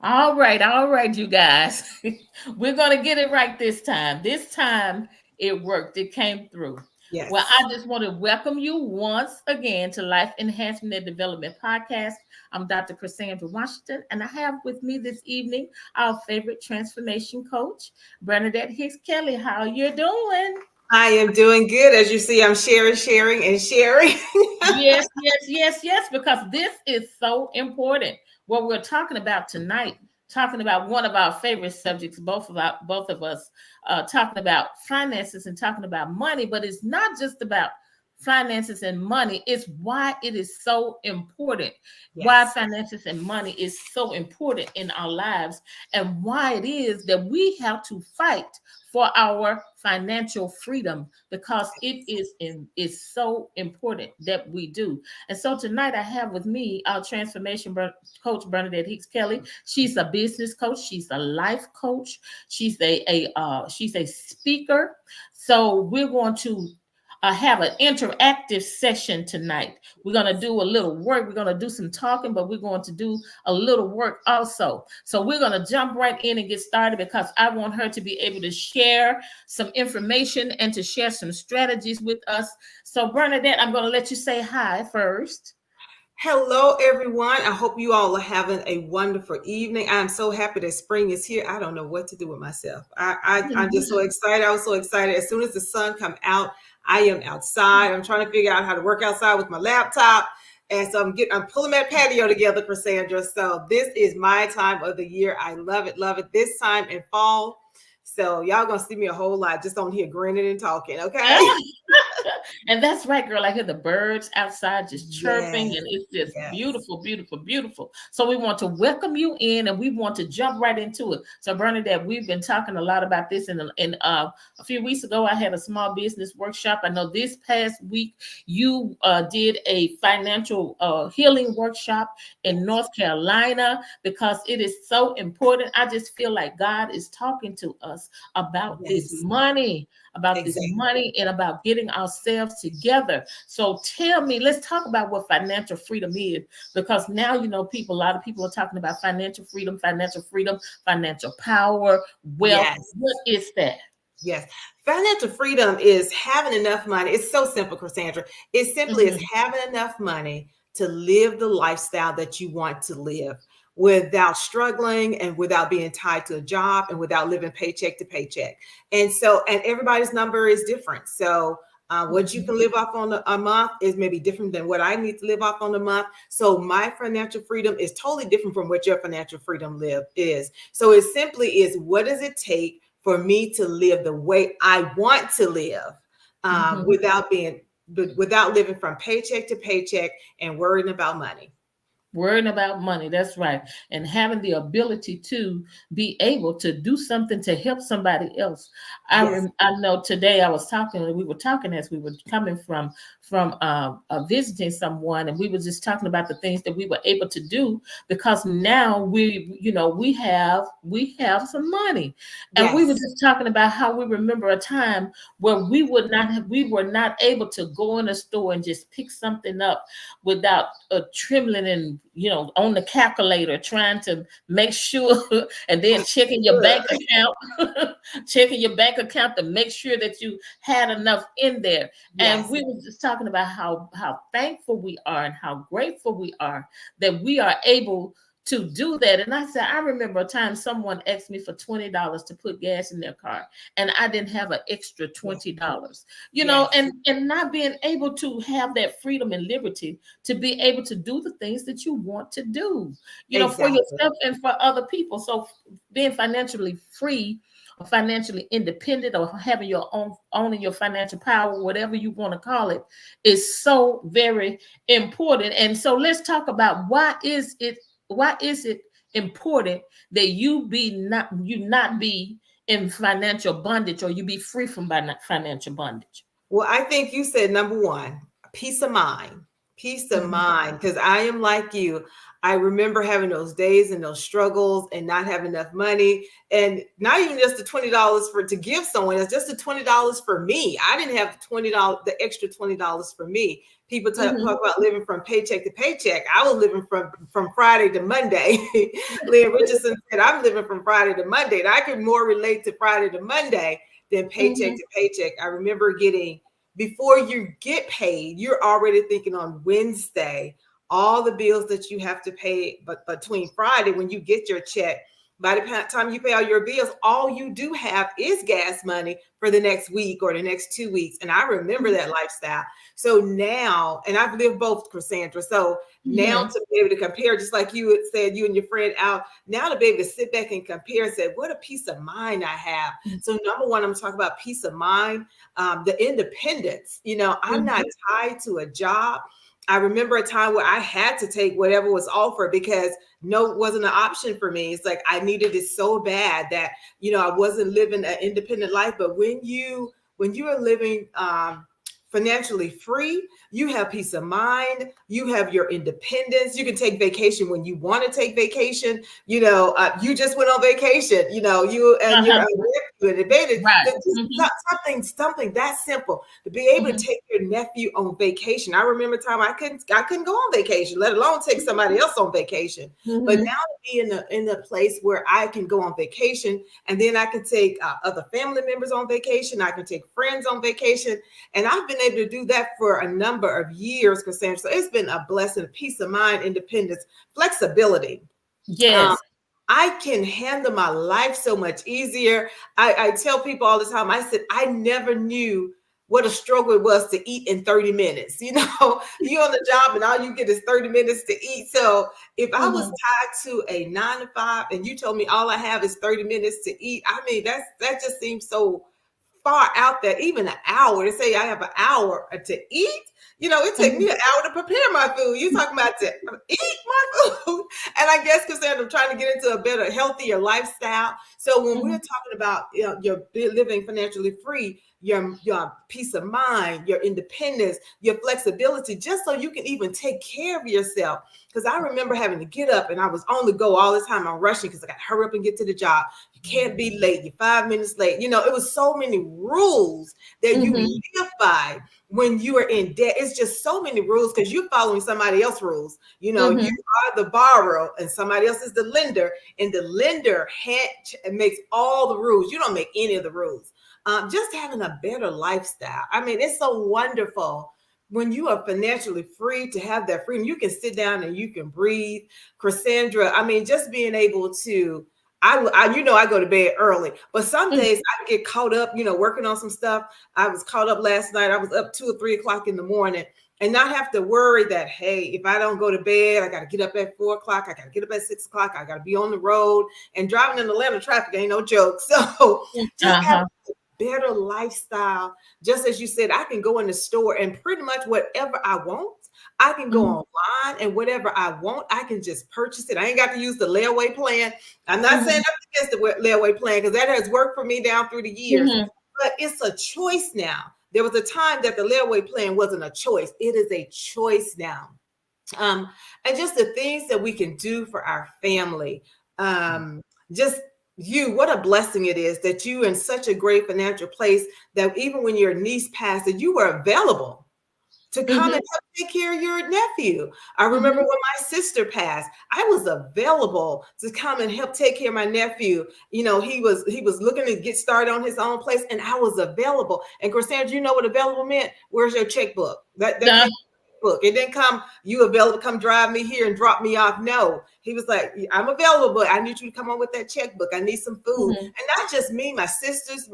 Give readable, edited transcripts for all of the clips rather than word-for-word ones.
All right, you guys. We're going to get it right this time. This time it worked, it came through. Well, Yes. I just want to welcome you once again to Life Enhancement and Development Podcast. I'm Dr. Cassandra Washington, and I have with me this evening our favorite transformation coach, Bernadette Hicks Kelly. How you doing? I am doing good. As you see, I'm sharing, and sharing. Yes, yes, yes, yes, because this is so important. What we're talking about tonight, talking about one of our favorite subjects, both of us, talking about finances and talking about money, but it's not just about finances and money. It's why it is so important. Why Yes. finances and money is so important in our lives, and why it is that we have to fight for our financial freedom because is so important that we do. And so tonight I have with me our coach Bernadette Hicks Kelly. She's a business coach. She's a life coach. She's a speaker. So we're going to have an interactive session tonight. We're going to do a little work. We're going to do some talking, but we're going to do a little work also. So we're going to jump right in and get started because I want her to be able to share some information and to share some strategies with us. So, Bernadette, I'm going to let you say hi first. Hello, everyone. I hope you all are having a wonderful evening. I'm so happy that spring is here. I don't know what to do with myself. I'm just so excited. I was so excited. As soon as the sun come out, I am outside. I'm trying to figure out how to work outside with my laptop. And so I'm pulling that patio together, Cassandra. So this is my time of the year. I love it, love it. This time in fall. So y'all gonna see me a whole lot just on here grinning and talking, okay? And that's right, girl. I hear the birds outside just chirping, Yes, and it's just yes. beautiful, beautiful, beautiful. So we want to welcome you in, and we want to jump right into it. So, Bernadette, we've been talking a lot about this, and a few weeks ago, I had a small business workshop. I know this past week you did a financial healing workshop in Yes, North Carolina because it is so important. I just feel like God is talking to us yes, about this exactly. money and about getting ourselves together. So tell me, let's talk about what financial freedom is, because now a lot of people are talking about financial freedom, financial power, wealth. Yes, What is that? yes. Financial freedom is having enough money. It's so simple, Cassandra. It simply is Mhm. having enough money to live the lifestyle that you want to live without struggling and without being tied to a job and without living paycheck to paycheck. And everybody's number is different. So, what you Mhm. can live off on a month is maybe different than what I need to live off on a month. So my financial freedom is totally different from what your financial freedom live is. So it simply is, what does it take for me to live the way I want to live, Mhm. without living from paycheck to paycheck and worrying about money. Worrying about money, that's right. And having the ability to be able to do something to help somebody else. Yes, I know today we were talking as we were coming from visiting someone, and we were just talking about the things that we were able to do because now we have some money. And we were yes, just talking about how we remember a time where we were not able to go in a store and just pick something up without trembling and on the calculator trying to make sure and then checking your bank good. account checking your bank account to make sure that you had enough in there. And Yes, we were just talking about how thankful we are and how grateful we are that we are able to do that. And I said, I remember a time someone asked me for $20 to put gas in their car, and I didn't have an extra yes, $20. yes, And not being able to have that freedom and liberty to be able to do the things that you want to do, for exactly. yourself and for other people. So being financially free or financially independent or having your own owning your financial power, whatever you want to call it, is so very important. And so let's talk about why is it important that you not be in financial bondage, or you be free from financial bondage. Well, I think you said number one, peace of mind. Peace of mind, because I am like you. I remember having those days and those struggles and not having enough money, and not even just the $20 for to give someone. It's just the $20 for me. I didn't have $20, the extra $20 for me. People talk about living from paycheck to paycheck. I was living from Friday to Monday. Leah Richardson said, "I'm living from Friday to Monday." And I could more relate to Friday to Monday than paycheck to paycheck. I remember getting, before you get paid, you're already thinking on Wednesday, all the bills that you have to pay. But between Friday, when you get your check, by the time you pay all your bills, all you do have is gas money for the next week or the next 2 weeks. And I remember that lifestyle. So now, and I've lived both, Cassandra. So now to be able to compare, just like you had said, you and your friend out, now to be able to sit back and compare and say, what a peace of mind I have. So number one, I'm talking about peace of mind, the independence. I'm not tied to a job. I remember a time where I had to take whatever was offered because no, it wasn't an option for me. It's like I needed it so bad that, I wasn't living an independent life. But when you are living financially free, you have peace of mind, you have your independence, you can take vacation when you want to take vacation. You just went on vacation, you and your nephew and the baby. Something that simple to be able to take your nephew on vacation. I remember a time I couldn't go on vacation, let alone take somebody else on vacation. But now to be in a place where I can go on vacation, and then I can take other family members on vacation, I can take friends on vacation, and I've been able to do that for a number of years, Cassandra. So it's been a blessing, peace of mind, independence, flexibility. Yes. I can handle my life so much easier. I tell people all the time, I said, I never knew what a struggle it was to eat in 30 minutes. You're on the job and all you get is 30 minutes to eat. So if I was tied to a 9 to 5 and you told me all I have is 30 minutes to eat, I mean, that just seems so far out there. Even an hour, to say I have an hour to eat, it takes me an hour to prepare my food. You talking about to eat my food. And I guess because I'm trying to get into a better, healthier lifestyle. So when we're talking about you're living financially free, your peace of mind, your independence, your flexibility, just so you can even take care of yourself. Because I remember having to get up and I was on the go all the time. I'm rushing because I got to hurry up and get to the job. You can't be late. You're 5 minutes late. It was so many rules that you live by when you are in debt. It's just so many rules because you're following somebody else's rules. You are the borrower and somebody else is the lender, and the lender makes all the rules. You don't make any of the rules. Just having a better lifestyle. I mean, it's so wonderful when you are financially free to have that freedom. You can sit down and you can breathe. Cassandra, I mean, just being able to, I go to bed early, but some days I get caught up, working on some stuff. I was caught up last night. I was up 2 or 3 o'clock in the morning and not have to worry that, hey, if I don't go to bed, I got to get up at 4 o'clock. I got to get up at 6 o'clock. I got to be on the road, and driving in Atlanta traffic ain't no joke. So just have better lifestyle. Just as you said, I can go in the store and pretty much whatever I want, I can go online, and whatever I want, I can just purchase it. I ain't got to use the layaway plan. I'm not saying I'm against the layaway plan because that has worked for me down through the years, but it's a choice now. There was a time that the layaway plan wasn't a choice. It is a choice now. And just the things that we can do for our family. What a blessing it is that you in such a great financial place that even when your niece passed, that you were available to come and help take care of your nephew. I remember when my sister passed, I was available to come and help take care of my nephew. He was looking to get started on his own place, and I was available. And Cassandra, you know what available meant? Where's your checkbook? That's book. It didn't come, you available to come drive me here and drop me off. No, he was like, I'm available, but I need you to come on with that checkbook. I need some food. And not just me, my sisters,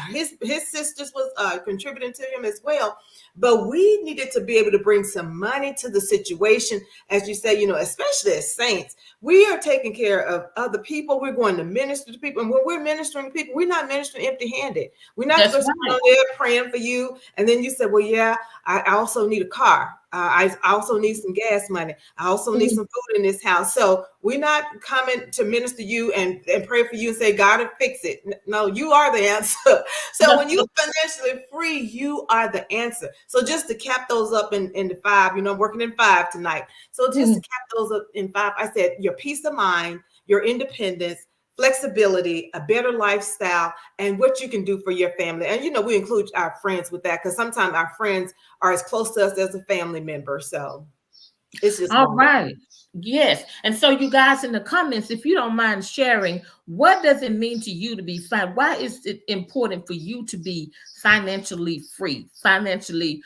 his sisters was contributing to him as well. But we needed to be able to bring some money to the situation. As you say, especially as saints, we are taking care of other people. We're going to minister to people. And when we're ministering to people, we're not ministering empty-handed. We're not just on there praying for you. And then you say, well, yeah, I also need a car. I also need some gas money. I also need Mhm. some food in this house. So we're not coming to minister you and pray for you and say, God will fix it. No, you are the answer. So when you're financially free, you are the answer. So just to cap those up in the five, I'm working in five tonight. So just to Mhm. cap those up in five, I said your peace of mind, your independence, flexibility, a better lifestyle, and what you can do for your family. And we include our friends with that, because sometimes our friends are as close to us as a family member. So it's just All wonderful. right. Yes. And so, you guys in the comments, if you don't mind sharing, what does it mean to you to be fine? Why is it important for you to be financially free, financially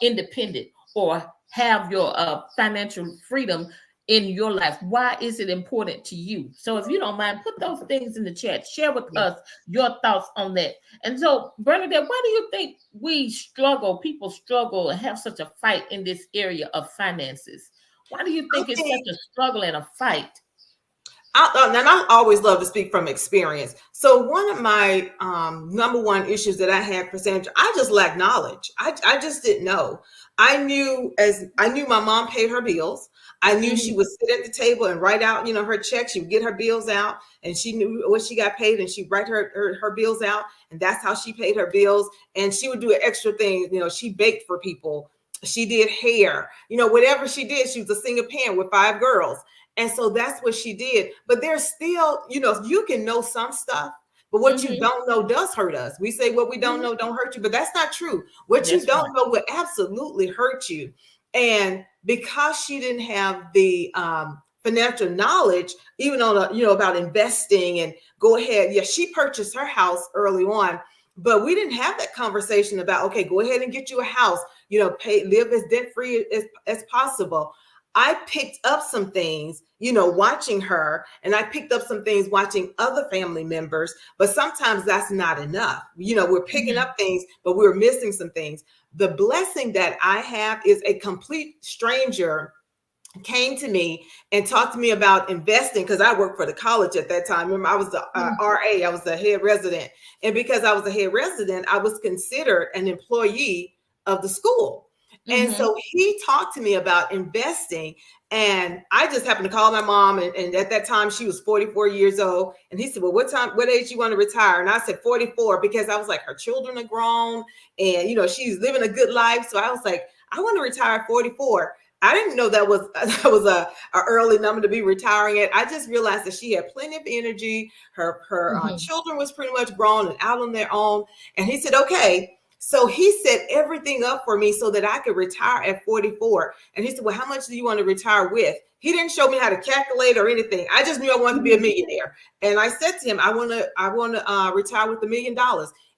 independent, or have your financial freedom in your life? Why is it important to you? So, if you don't mind, put those things in the chat. Share with Yeah. us your thoughts on that. And so, Bernadette, why do you think people struggle and have such a fight in this area of finances? Why do you I think it's such think a struggle and a fight? and I always love to speak from experience. So one of my number one issues that I had, Cassandra, I just lacked knowledge. I just didn't know. I knew my mom paid her bills. I knew she Mhm, would sit at the table and write out, her check. She would get her bills out, and she knew what she got paid, and she'd write her bills out, and that's how she paid her bills. And she would do an extra thing. She baked for people. She did hair. Whatever she did, she was a single parent with five girls. And so that's what she did. But there's still, you can know some stuff, but what you mhm, don't know does hurt us. We say what we don't mhm. know don't hurt you, but that's not true. What you That's right. don't know will absolutely hurt you. And because she didn't have the financial knowledge, even on about investing and go ahead. Yeah, she purchased her house early on, but we didn't have that conversation about, okay, go ahead and get you a house, live as debt free as possible. I picked up some things, watching her, and I picked up some things watching other family members, but sometimes that's not enough. We're picking Mhm, up things, but we're missing some things. The blessing that I have is a complete stranger came to me and talked to me about investing, because I worked for the college at that time. Remember, I was the mhm, RA, I was the head resident. And because I was a head resident, I was considered an employee of the school. And mhm, so he talked to me about investing. And I just happened to call my mom. And at that time, she was 44 years old. And he said, well, what age you want to retire? And I said, 44, because I was like, her children are grown and, she's living a good life. So I was like, I want to retire at 44. I didn't know that was a early number to be retiring at. I just realized that she had plenty of energy. Her mhm, children was pretty much grown and out on their own. And he said, okay. So he set everything up for me so that I could retire at 44. And he said, well, how much do you want to retire with? He didn't show me how to calculate or anything. I just knew I wanted to be a mhm, millionaire. And I said to him, I want to retire with $1 million.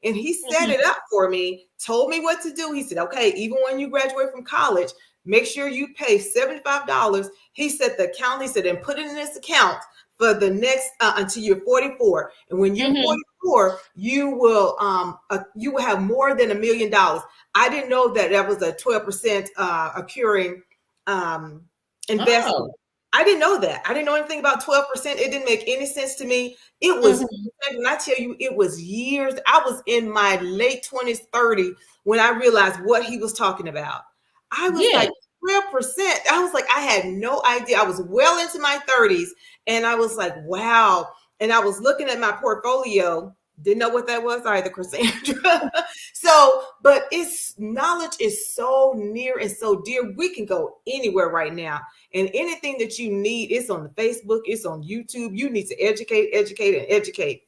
And he set mhm, it up for me, told me what to do. He said, okay, even when you graduate from college, make sure you pay $75. He said the account, he said, and put it in this account for the next until you're 44. And when you're mhm. 44, you will have more than $1 million. I didn't know that was a 12% occurring um, investment. Oh. I didn't know that. I didn't know anything about 12%. It didn't make any sense to me. It was, Mhm, when I tell you, it was years. I was in my late 20s, 30 when I realized what he was talking about. I was yes. like, 12%. I was like, I had no idea. I was well into my 30s, and I was like, wow. And I was looking at my portfolio, didn't know what that was either, Cassandra. So, but it's knowledge is so near and so dear. We can go anywhere right now. And anything that you need, it's on the Facebook, it's on YouTube. You need to educate, educate, and educate.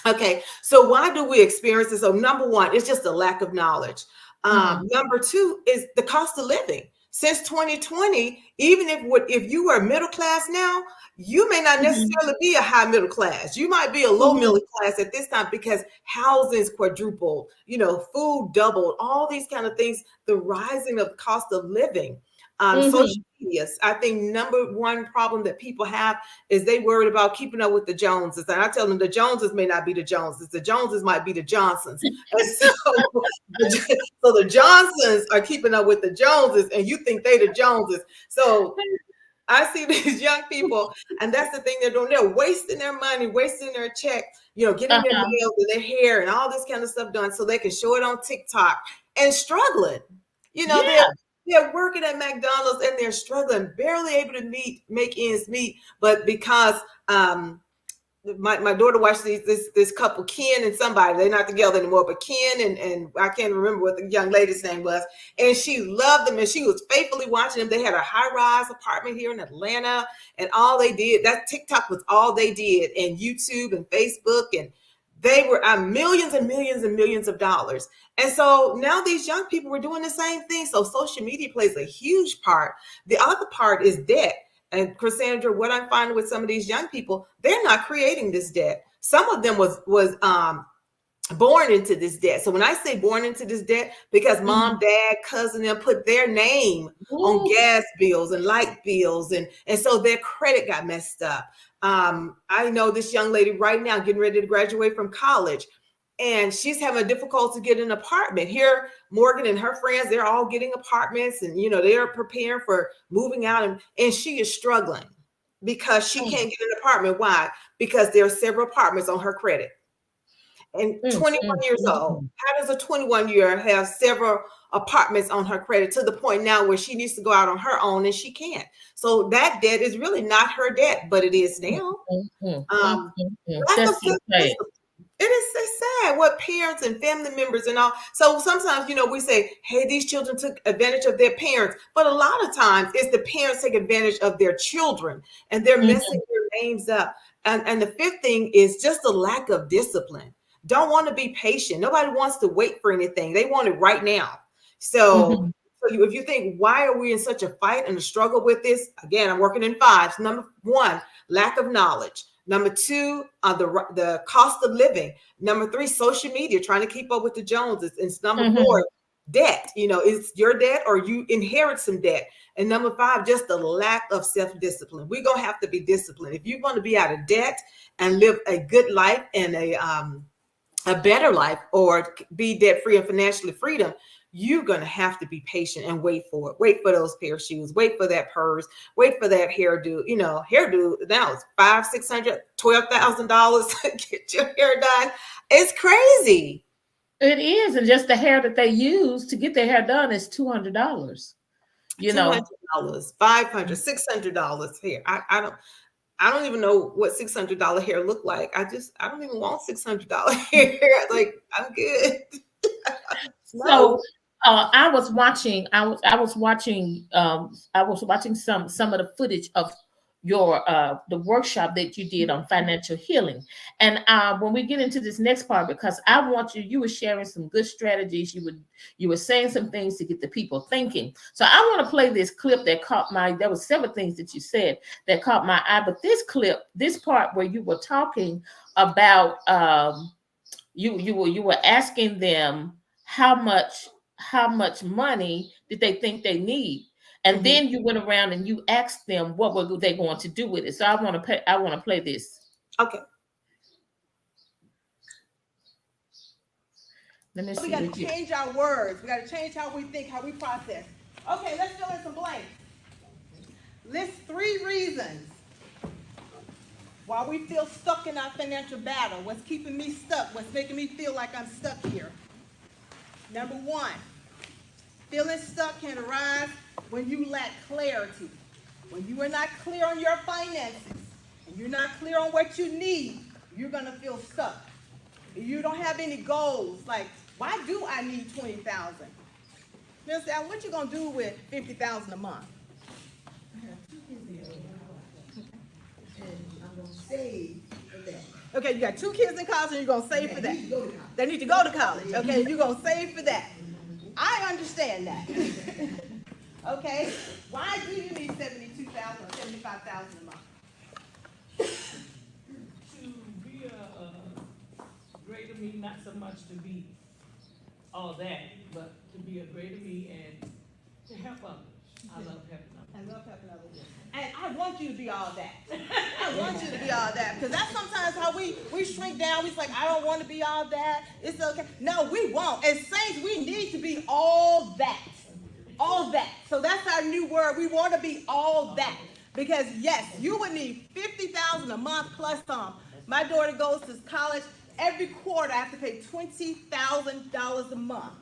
Okay, so why do we experience this? So number one, it's just a lack of knowledge. Mhm, Number two is the cost of living. Since 2020, even if you were middle class now, you may not mhm, necessarily be a high middle class. You might be a low mhm, middle class at this time, because housing's quadrupled, food doubled, all these kind of things, the rising of cost of living. Social mhm. media. I think number one problem that people have is they worried about keeping up with the Joneses. And I tell them the Joneses may not be the Joneses. The Joneses might be the Johnsons. And so, so the Johnsons are keeping up with the Joneses, and you think they the Joneses. So I see these young people, and that's the thing they're doing. They're wasting their money, wasting their check, getting their Uh-huh. nails and their hair and all this kind of stuff done so they can show it on TikTok and struggling. They're Yeah. they're working at McDonald's and they're struggling, barely able to make ends meet. But because my daughter watched this couple, Ken and somebody, they're not together anymore, but Ken and I can't remember what the young lady's name was, and she loved them and she was faithfully watching them. They had a high-rise apartment here in Atlanta, and all they did, that TikTok was all they did, and YouTube and Facebook, and they were millions and millions and millions of dollars. And so now these young people were doing the same thing. So social media plays a huge part. The other part is debt. And Cassandra, what I'm finding with some of these young people, they're not creating this debt. Some of them was born into this debt. So when I say born into this debt, because mom, dad, cousin, them put their name on Ooh. gas bills and light bills, and so their credit got messed up. I know this young lady right now getting ready to graduate from college, and she's having a difficult to get an apartment here. Morgan and her friends, they're all getting apartments, and they're preparing for moving out, and she is struggling because she can't get an apartment. Why? Because there are several apartments on her credit. And 21 years old, how does a 21-year have several apartments on her credit to the point now where she needs to go out on her own and she can't? So that debt is really not her debt, but it is now. Lack of That's so sad. self-discipline. It is so sad what parents and family members and all. So sometimes, we say, hey, these children took advantage of their parents. But a lot of times it's the parents take advantage of their children and they're messing their names up. And the fifth thing is just a lack of discipline. Don't want to be patient. Nobody wants to wait for anything. They want it right now. So, if you think, why are we in such a fight and a struggle with this? Again, I'm working in fives. Number one, lack of knowledge. Number two, the cost of living. Number three, social media, trying to keep up with the Joneses. And number four, debt. It's your debt or you inherit some debt. And number five, just the lack of self-discipline. We're going to have to be disciplined. If you're going to be out of debt and live a good life and a better life, or be debt-free and financially freedom, you're going to have to be patient and wait for it. Wait for those pair of shoes. Wait for that purse. Wait for that hairdo. Hairdo now is $500, $600, $12,000 to get your hair done. It's crazy. It is, and just the hair that they use to get their hair done is $200. $200, $500, $600 hair. I don't even know what $600 hair look like. I don't even want $600 hair. Like, I'm good. So I was watching some of the footage of your the workshop that you did on financial healing. And when we get into this next part, because I want you were sharing some good strategies, you were saying some things to get the people thinking. So I want to play this clip that there was several things that you said that caught my eye, but this part where you were talking about you were asking them how much money did they think they need, and then you went around and you asked them what were they going to do with it. So I want to play this. Okay. Let me see. We got to change our words. We got to change how we think, how we process. Okay, let's fill in some blanks. List 3 reasons why we feel stuck in our financial battle. What's keeping me stuck? What's making me feel like I'm stuck here? Number 1, feeling stuck can arise when you lack clarity. When you are not clear on your finances and you're not clear on what you need, you're going to feel stuck. You don't have any goals. Like, why do I need $20,000? You understand? What you going to do with $50,000 a month? I'm going to save for that. Okay, you got 2 kids in college and you're going to save for that. They need to go to college. Okay, you're going to save for that. I understand that. Okay, why do you need $72,000 or $75,000 a month? To be a greater me, not so much to be all that, but to be a greater me and to help others. I love helping others. I love helping others. And I want you to be all that. I want you to be all that. Because that's sometimes how we shrink down. We're like, I don't want to be all that. It's okay. No, we won't. As saints, we need to be all that. All that. So that's our new word. We want to be all that. Because yes, you would need $50,000 a month plus some. My daughter goes to college. Every quarter I have to pay $20,000 a month.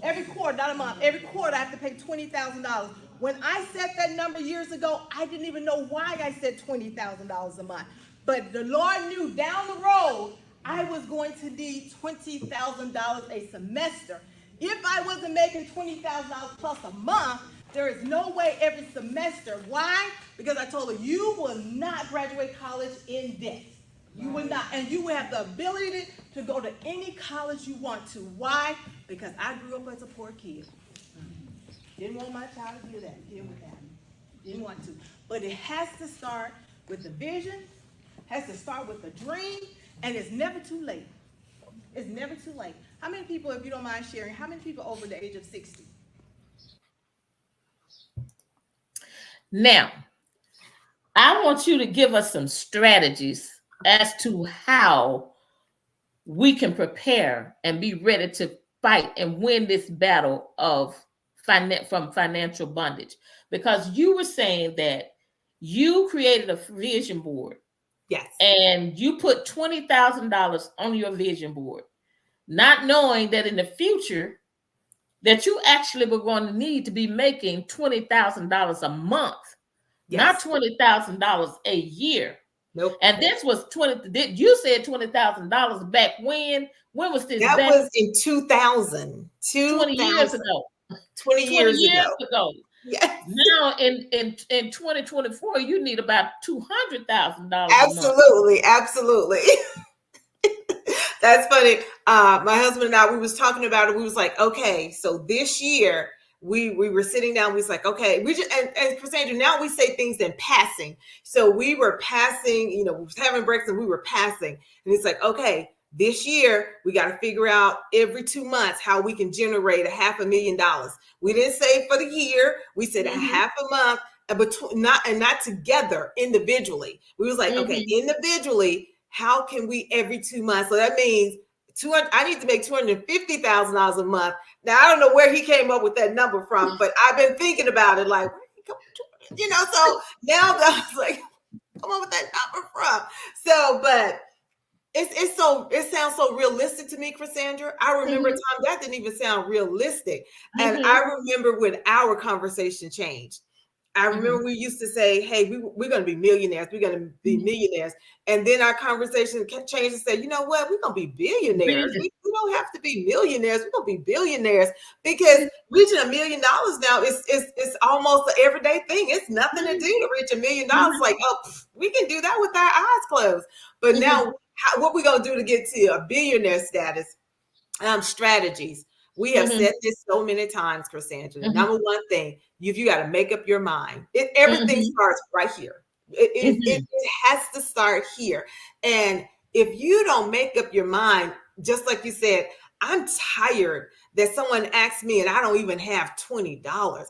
Every quarter, not a month. Every quarter, I have to pay $20,000. When I set that number years ago, I didn't even know why I said $20,000 a month. But the Lord knew down the road I was going to need $20,000 a semester. If I wasn't making $20,000 plus a month, there is no way every semester. Why? Because I told her, you will not graduate college in debt. You will not. And you will have the ability to go to any college you want to. Why? Because I grew up as a poor kid. Didn't want my child to do that. Didn't want to. But it has to start with the vision, has to start with the dream, and it's never too late. It's never too late. How many people, if you don't mind sharing, how many people over the age of 60? Now, I want you to give us some strategies as to how we can prepare and be ready to fight and win this battle of from financial bondage. Because you were saying that you created a vision board. Yes. And you put $20,000 on your vision board, not knowing that in the future that you actually were going to need to be making $20,000 a month, Yes. not $20,000 a year. Nope. And this was 20. You said $20,000 back when? When was this? That back was in 2000. 20 years ago. 20 years ago. Yes. Now in 2024, you need about $200,000. Absolutely. That's funny. My husband and I, we was talking about it. We was like, okay, so this year we were sitting down. We was like, okay, we just and Cassandra, now we say things in passing. So we were passing, we was having breaks and we were passing. And it's like, okay, this year we got to figure out every 2 months how we can generate $500,000. We didn't say for the year. We said a half a month, not together individually. We was like, okay, individually, how can we every 2 months? So that means I need to make $250,000 a month. Now I don't know where he came up with that number from, but I've been thinking about it, like, so now I was like, come on with that number from. So, but it sounds so realistic to me, Cassandra. I remember a time that didn't even sound realistic. And I remember when our conversation changed. I remember we used to say, hey, we're going to be millionaires. We're going to be millionaires. And then our conversation changed and said, you know what? We're going to be billionaires. We don't have to be millionaires. We're going to be billionaires, because reaching $1 million now is almost an everyday thing. It's nothing to do to reach $1 million. Like, oh, we can do that with our eyes closed. But now what we going to do to get to a billionaire status? Strategies. We have said this so many times, Cassandra. The number one thing, you got to make up your mind. Everything starts right here. It has to start here. And if you don't make up your mind, just like you said, I'm tired that someone asks me and I don't even have $20.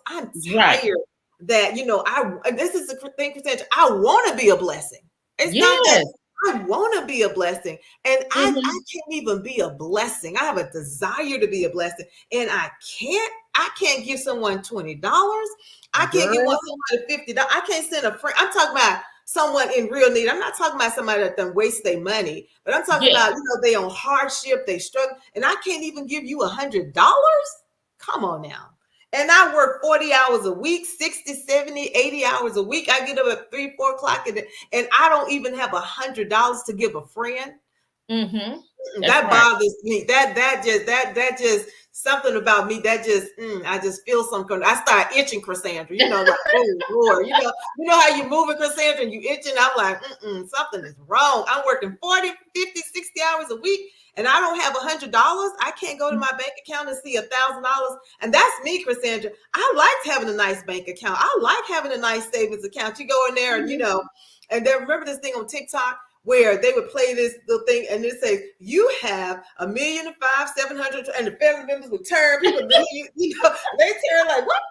I'm tired that, this is the thing, Cassandra, I want to be a blessing. It's not that I want to be a blessing, and I can't even be a blessing. I have a desire to be a blessing, and I can't give someone $20. I can't give someone $50. I can't send a friend. I'm talking about someone in real need. I'm not talking about somebody that done waste their money, but I'm talking about, they on hardship, they struggle, and I can't even give you $100. Come on now. And I work 40 hours a week, 60, 70, 80 hours a week. I get up at 3, 4 o'clock and I don't even have $100 to give a friend. That bothers me. That just something about me that just, I just feel something. I start itching, Cassandra, like, oh Lord, you know how you moving, Cassandra, and you itching. I'm like, something is wrong. I'm working 40, 50, 60 hours a week, and I don't have $100. I can't go to my bank account and see $1,000. And that's me, Cassandra. I like having a nice bank account. I like having a nice savings account. You go in there and, and then remember this thing on TikTok where they would play this little thing and it says, you have 1,005,700, and the family members would turn, people, they turn like, what?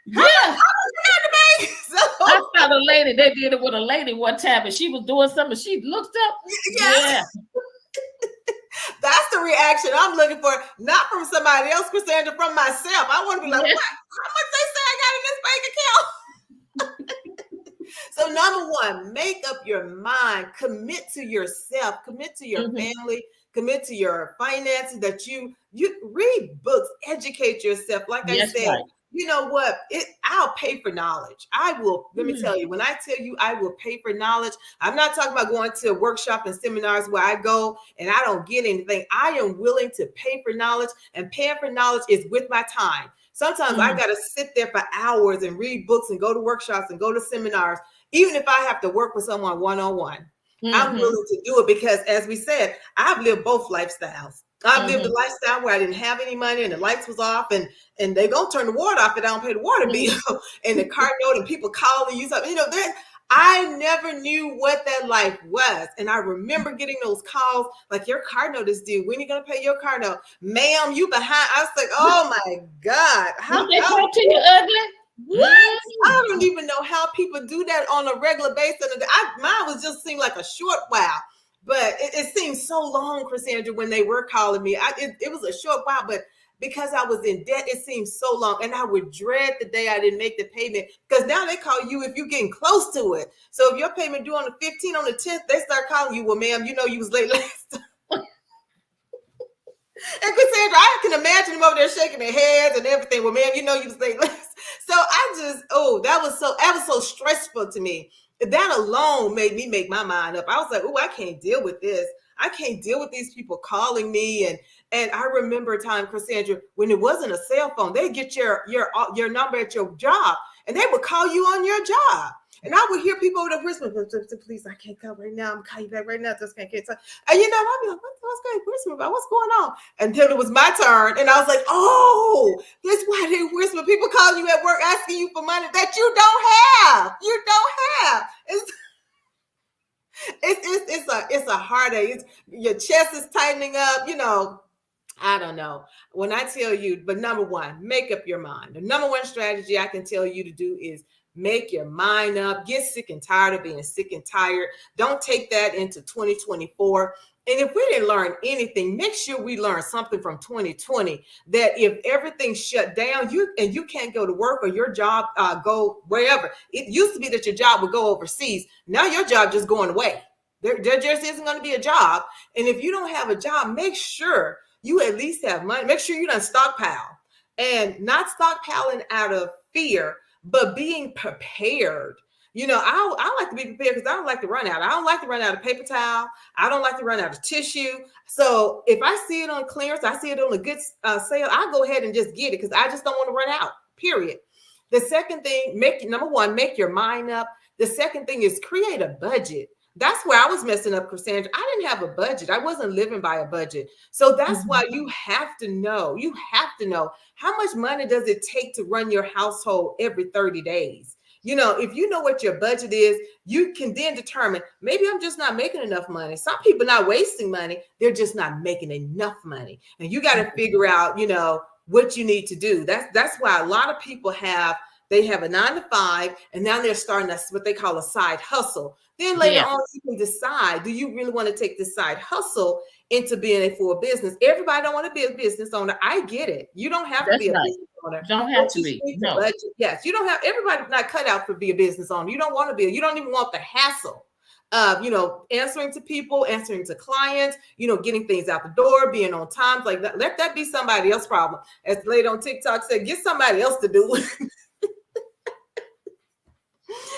Yeah. I saw the lady, they did it with a lady one time and she was doing something, she looked up. Yeah. That's the reaction I'm looking for, not from somebody else, Cassandra, from myself. I want to be like, what? How much they say I got in this bank account? So number one, make up your mind, commit to yourself, commit to your family, commit to your finances, that you read books, educate yourself. Like I That's said, right. you know what? I'll pay for knowledge. I will. Let me Mm. tell you, when I tell you I will pay for knowledge, I'm not talking about going to a workshop and seminars where I go and I don't get anything. I am willing to pay for knowledge, and paying for knowledge is with my time. Sometimes I got to sit there for hours and read books and go to workshops and go to seminars, even if I have to work with someone one-on-one. I'm Mm-hmm. willing to do it because, as we said, I've lived both lifestyles. I've lived a Mm-hmm. lifestyle where I didn't have any money and the lights was off, and they gonna turn the water off if I don't pay the water bill, and the car note, and people calling you something. You know, that I never knew what that life was. And I remember getting those calls like, your car note is due. When are you gonna pay your car note? Ma'am, you behind. I was like, oh my God. Would they talk to you ugly? What? I don't even know how people do that on a regular basis. Mine was just seemed like a short while, but it seemed so long, Cassandra, when they were calling me. It was a short while, but because I was in debt, it seemed so long. And I would dread the day I didn't make the payment, because now they call you if you're getting close to it. So if your payment due on the 15th, on the 10th, they start calling you, well, ma'am, you know you was late last time. And Cassandra, I can imagine them over there shaking their heads and everything. Well, ma'am, you know you was late last. So that was so stressful to me. That alone made me make my mind up. I was like, oh, I can't deal with this. I can't deal with these people calling me. And I remember a time, Cassandra, when it wasn't a cell phone, they'd get your number at your job, and they would call you on your job. And I would hear people over the Christmas, please, I can't come right now. I'm calling you back right now. Just can't get time. And I'd be like, what's going Christmas about? What's going on? Until it was my turn. And I was like, oh, that's why they whisper. People calling you at work asking you for money that you don't have. You don't have. It's a heartache. Your chest is tightening up, I don't know. When I tell you, but number one, make up your mind. The number one strategy I can tell you to do is make your mind up. Get sick and tired of being sick and tired. Don't take that into 2024. And if we didn't learn anything, make sure we learn something from 2020, that if everything shut down, you can't go to work, or your job go wherever. It used to be that your job would go overseas. Now your job just going away. There just isn't going to be a job. And if you don't have a job, make sure you at least have money. Make sure you don't stockpile, and not stockpiling out of fear, but being prepared. I like to be prepared because I don't like to run out. I don't like to run out of paper towel. I don't like to run out of tissue. So if I see it on clearance, I see it on a good sale, I'll go ahead and just get it, because I just don't want to run out, period. The second thing, number one, make your mind up. The second thing is create a budget. That's where I was messing up, Cassandra. I didn't have a budget. I wasn't living by a budget. So that's why you have to know how much money does it take to run your household every 30 days. If you know what your budget is, you can then determine, maybe I'm just not making enough money. Some people are not wasting money. They're just not making enough money. And you got to figure out, what you need to do. That's why a lot of people have a 9-to-5, and now they're starting what they call a side hustle. Then later on, you can decide, do you really want to take this side hustle into being a full business? Everybody don't want to be a business owner. I get it. You don't have to be a business owner. Don't have to be. No. Budget. Yes, you don't have. Everybody's not cut out to be a business owner. You don't want to be. You don't even want the hassle of, answering to people, answering to clients, getting things out the door, being on time. Like that. Let that be somebody else's problem. As the lady on TikTok said, get somebody else to do it.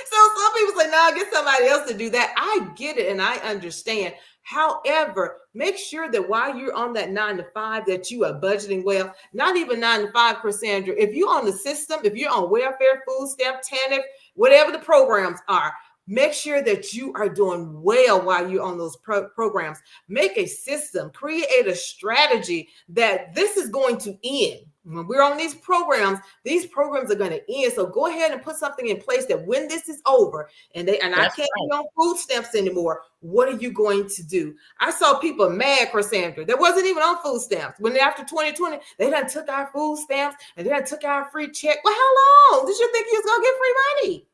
So some people say, no, get somebody else to do that. I get it and I understand. However, make sure that while you're on that 9-to-5, that you are budgeting well. Not even 9-to-5, Cassandra. If you're on the system, if you're on welfare, food stamp, TANF, whatever the programs are, make sure that you are doing well while you're on those programs. Make a system, create a strategy that this is going to end. When we're on these programs are going to end. So go ahead and put something in place that when this is over and I can't be on food stamps anymore, what are you going to do? I saw people mad, Cassandra, that wasn't even on food stamps. When after 2020, they done took our food stamps and they done took our free check. Well, how long did you think you was going to get free money?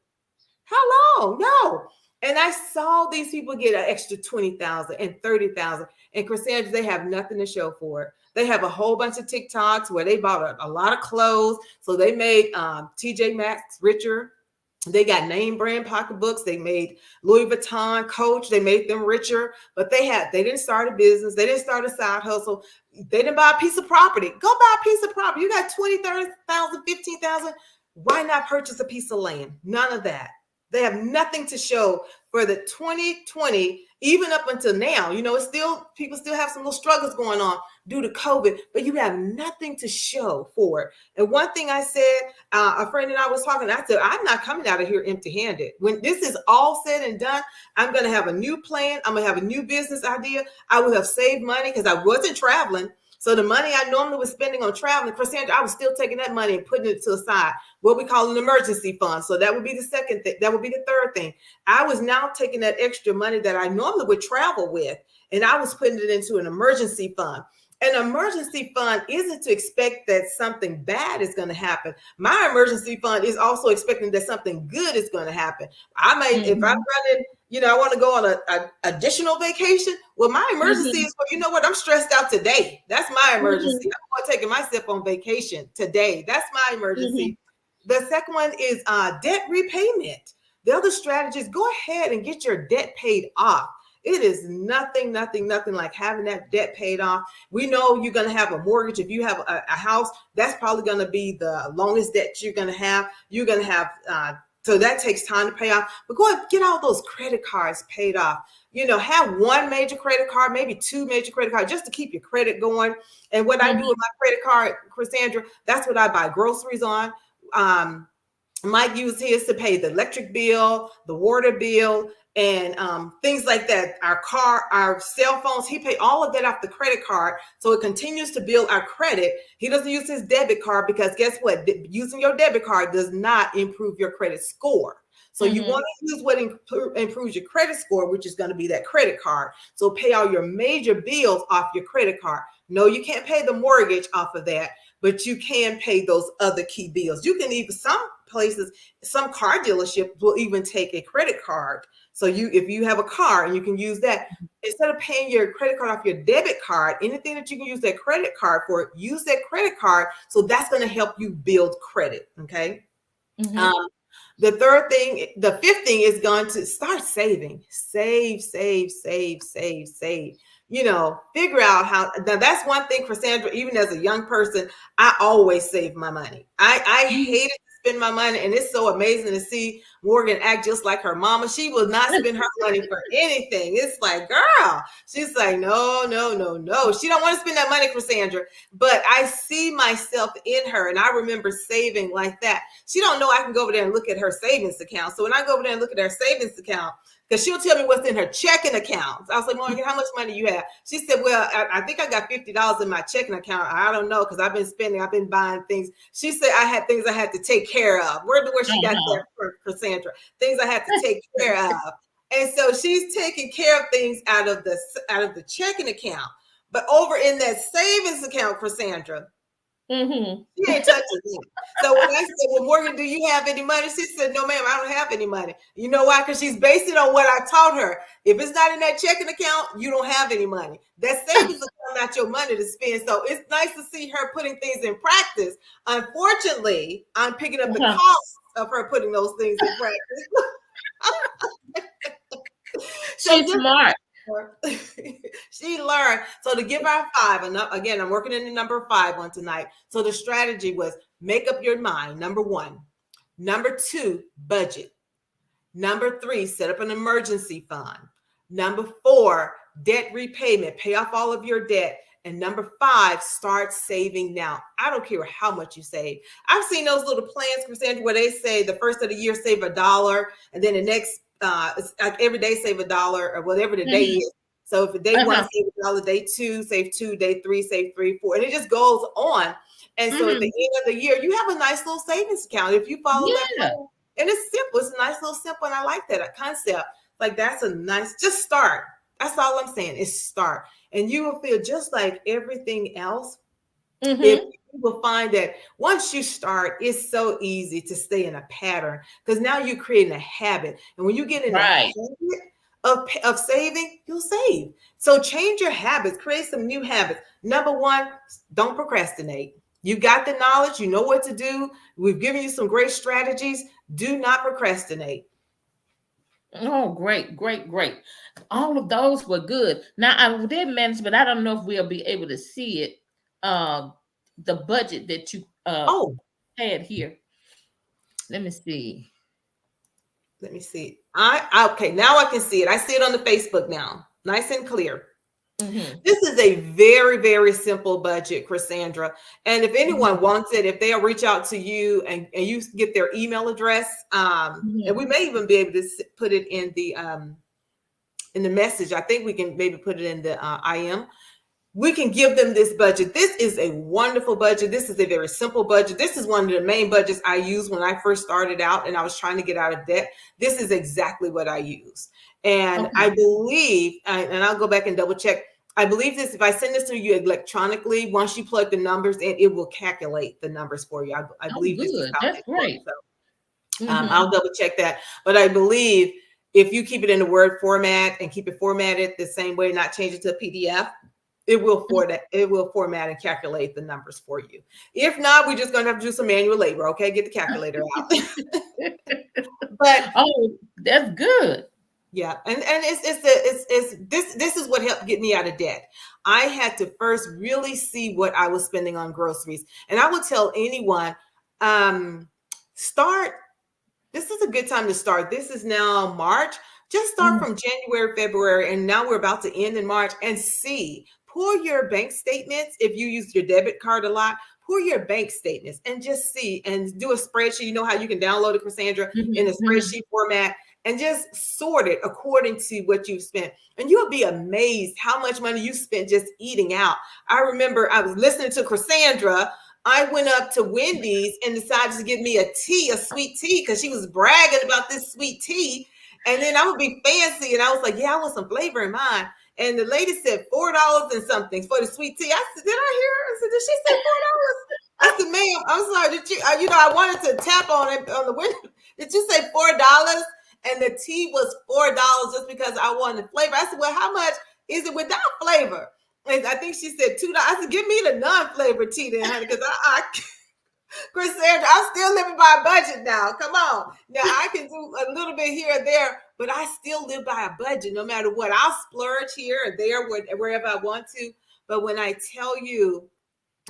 How long? No. And I saw these people get an extra 20,000 and 30,000. And Cassandra, they have nothing to show for it. They have a whole bunch of TikToks where they bought a lot of clothes. So they made TJ Maxx richer. They got name brand pocketbooks. They made Louis Vuitton, Coach. They made them richer, but they didn't start a business. They didn't start a side hustle. They didn't buy a piece of property. Go buy a piece of property. You got 20, 30,000, 15,000. Why not purchase a piece of land? None of that. They have nothing to show for the 2020, even up until now. It's still, people still have some little struggles going on due to COVID, but you have nothing to show for it. And one thing I said, a friend and I was talking, I said, I'm not coming out of here empty-handed. When this is all said and done, I'm going to have a new plan. I'm going to have a new business idea. I will have saved money because I wasn't traveling. So the money I normally was spending on traveling, Cassandra, I was still taking that money and putting it to the side, what we call an emergency fund. So that would be the second thing. That would be the third thing. I was now taking that extra money that I normally would travel with, and I was putting it into an emergency fund. An emergency fund isn't to expect that something bad is going to happen. My emergency fund is also expecting that something good is going to happen. If I'm running, I want to go on a additional vacation. Well, my emergency is, well, you know what? I'm stressed out today. That's my emergency. I'm going taking myself on vacation today. That's my emergency. The second one is debt repayment. The other strategy is go ahead and get your debt paid off. It is nothing like having that debt paid off. We know you're going to have a mortgage. If you have a house, that's probably going to be the longest debt you're going to have. You're going to have, so that takes time to pay off. But go ahead, get all those credit cards paid off. Have one major credit card, maybe two major credit cards, just to keep your credit going. And what I do with my credit card, Cassandra, that's what I buy groceries on. Mike used his to pay the electric bill, the water bill, and things like that. Our cell phones, he paid all of that off the credit card. So it continues to build our credit. He doesn't use his debit card because guess what? Using your debit card does not improve your credit score. So you want to use what improves your credit score, which is going to be that credit card. So pay all your major bills off your credit card. No, you can't pay the mortgage off of that, but you can pay those other key bills. You can even, some places, some car dealerships will even take a credit card. So if you have a car and you can use that, instead of paying your credit card off your debit card, anything that you can use that credit card for, use that credit card. So that's going to help you build credit. Okay. The fifth thing is going to start saving. Save. Figure out how. Now that's one thing for Sandra. Even as a young person, I always save my money. I hated to spend my money, and it's so amazing to see Morgan act just like her mama. She will not spend her money for anything. It's like, girl, she's like, no. She don't want to spend that money for Sandra, but I see myself in her, and I remember saving like that. She don't know I can go over there and look at her savings account. So when I go over there and look at her savings account, because she'll tell me what's in her checking account. I was like, Morgan, how much money you have? She said, well, I think I got $50 in my checking account. I don't know, because I've been buying things. She said I had things I had to take care of. Where she got that for Sandra? Things I had to take care of. And so she's taking care of things out of the checking account. But over in that savings account for Sandra, she ain't touching it. So when I said, well, Morgan, do you have any money? She said, no, ma'am, I don't have any money. You know why? Because she's based it on what I taught her. If it's not in that checking account, you don't have any money. That savings account not your money to spend. So it's nice to see her putting things in practice. Unfortunately, I'm picking up the cost of her putting those things in practice. She's smart. She learned. So to give her 5, and again, I'm working in the number 5 one tonight. So the strategy was make up your mind. Number 1. Number 2, budget. Number 3, set up an emergency fund. Number 4, debt repayment. Pay off all of your debt. And number 5, start saving now. I don't care how much you save. I've seen those little plans, Cassandra, where they say the first of the year save $1, and then the next it's like every day save $1 or whatever the day is. So if day 1 save $1, day 2 save 2, day 3 save 3, 4, and it just goes on. And so at the end of the year, you have a nice little savings account if you follow that plan. And it's simple. It's a nice little simple, and I like that concept. Like that's a nice. Just start. That's all I'm saying is start, and you will feel just like everything else. If you will find that once you start, it's so easy to stay in a pattern because now you're creating a habit. And when you get in a habit of saving, you'll save. So change your habits, create some new habits. Number 1, don't procrastinate. You got the knowledge, you know what to do. We've given you some great strategies. Do not procrastinate. Oh, great, great, great. All of those were good. Now I did manage, but I don't know if we'll be able to see it. Uh, the budget that you Oh, had here. Let me see. let me see. Okay, now I can see it. I see it on the Facebook now. Nice and clear. Mm-hmm. This is a very, very simple budget, Cassandra. And if anyone Mm-hmm. wants it, if they'll reach out to you and you get their email address, and we Mm-hmm. may even be able to put it in the message. I think we can maybe put it in the IM. We can give them this budget. This is a wonderful budget. This is a very simple budget. This is one of the main budgets I used when I first started out and I was trying to get out of debt. This is exactly what I use. And I Okay. believe, and I'll go back and double check. I believe this, if I send this to you electronically, once you plug the numbers in, it will calculate the numbers for you. I Oh, believe this is good. how That's it works. great. So I'll Mm-hmm. double check that. But I believe if you keep it in the Word format and keep it formatted the same way, not change it to a PDF, it will format and calculate the numbers for you. If not, we're just gonna have to do some manual labor. Okay, get the calculator out. But Oh, that's good. yeah, and it's this is what helped get me out of debt. I had to first really see what I was spending on groceries, and I would tell anyone, start. This is a good time to start. This is now March. Just start Mm-hmm. from January, February, and now we're about to end in March and see. Pull your bank statements if you use your debit card a lot. Pull your bank statements and just see and do a spreadsheet. You know how you can download it, Cassandra, in a Mm-hmm. spreadsheet format and just sort it according to what you've spent. And you'll be amazed how much money you spent just eating out. I remember I was listening to Cassandra. I went up to Wendy's and decided to give me a tea, a sweet tea, because she was bragging about this sweet tea. And then I would be fancy. And I was like, yeah, I want some flavor in mine. And the lady said $4 and something for the sweet tea. I said, did I hear her? I said, did she say $4? I said, ma'am, I'm sorry. Did you, I wanted to tap on it on the window. Did you say $4? And the tea was $4 just because I wanted flavor. I said, well, how much is it without flavor? And I think she said $2. I said, give me the non-flavored tea then, honey, because Cassandra, I'm still living by a budget now. Come on. Now I can do a little bit here and there, but I still live by a budget no matter what. I'll splurge here or there, wherever I want to. But when I tell you,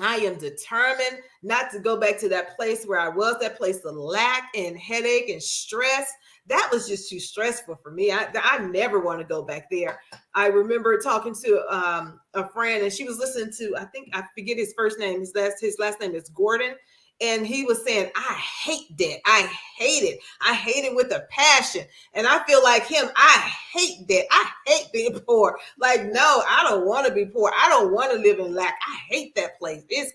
I am determined not to go back to that place where I was, that place of lack and headache and stress. That was just too stressful for me. I never want to go back there. I remember talking to a friend, and she was listening to, I think, I forget his first name. His last name is Gordon. And he was saying, I hate debt. I hate it. I hate it with a passion. And I feel like him. I hate debt. I hate being poor. Like, no, I don't want to be poor. I don't want to live in lack. I hate that place. It's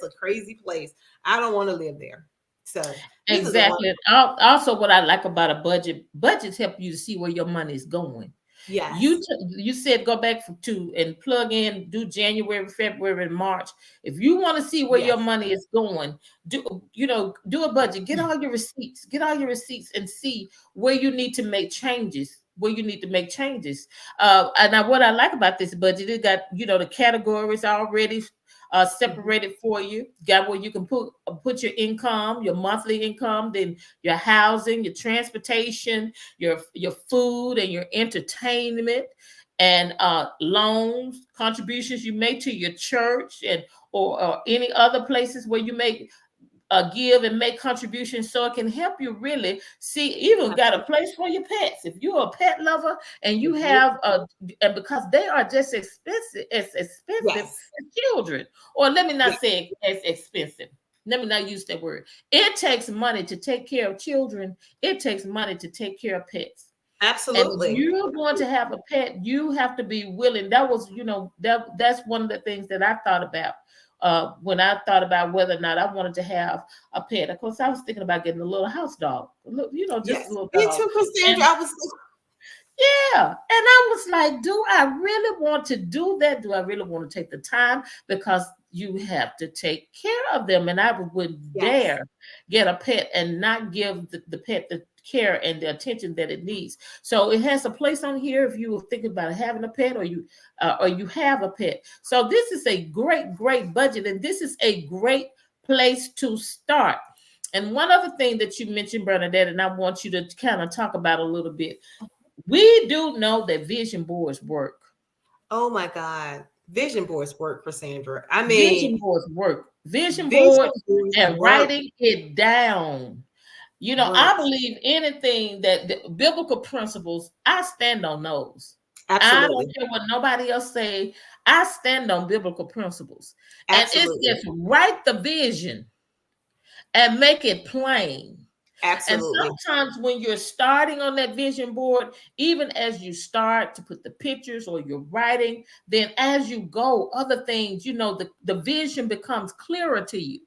a crazy place. I don't want to live there. So this is a one. Exactly. Also, what I like about a budget, budgets help you to see where your money is going. Yes. You said go back to and plug in, do January, February, and March. If you want to see where your Yes. money is going, do a budget, get all your receipts and see where you need to make changes. Where you need to make changes. And now what I like about this budget, it got the categories already Mhm. separated for you. Got where you can put your income, your monthly income, then your housing, your transportation, your food and your entertainment, and loans, contributions you make to your church and or any other places where you make give and make contributions, so it can help you really see. Even got a place for your pets if you're a pet lover, and you Absolutely. have and because they are just expensive Yes. as children. Or let me not Yes. say as expensive, let me not use that word. It takes money to take care of children. It takes money to take care of pets. And if Absolutely. you're going to have a pet, you have to be willing. That was, that's one of the things that I thought about when I thought about whether or not I wanted to have a pet. Of course, I was thinking about getting a little house dog, just a Yes. little Me dog. too, Cassandra. And I was yeah, and I was like, do I really want to do that? Do I really want to take the time? Because you have to take care of them, and I wouldn't yes. dare get a pet and not give the pet the care and the attention that it needs. So it has a place on here if you were thinking about having a pet, or you have a pet. So this is a great budget, and this is a great place to start. And one other thing that you mentioned, Bernadette, and I want you to kind of talk about a little bit. We do know that vision boards work. Oh my God. Vision boards work for Sandra. I Vision mean, boards work. Vision vision boards boards and work. writing it down. I Works. believe anything that the biblical principles, I stand on those. I don't Absolutely. care what nobody else say. I stand on biblical principles. And it's Absolutely. just write the vision and make it plain. And Absolutely. sometimes when you're starting on that vision board, even as you start to put the pictures or you're writing, then as you go, other things, the vision becomes clearer to you.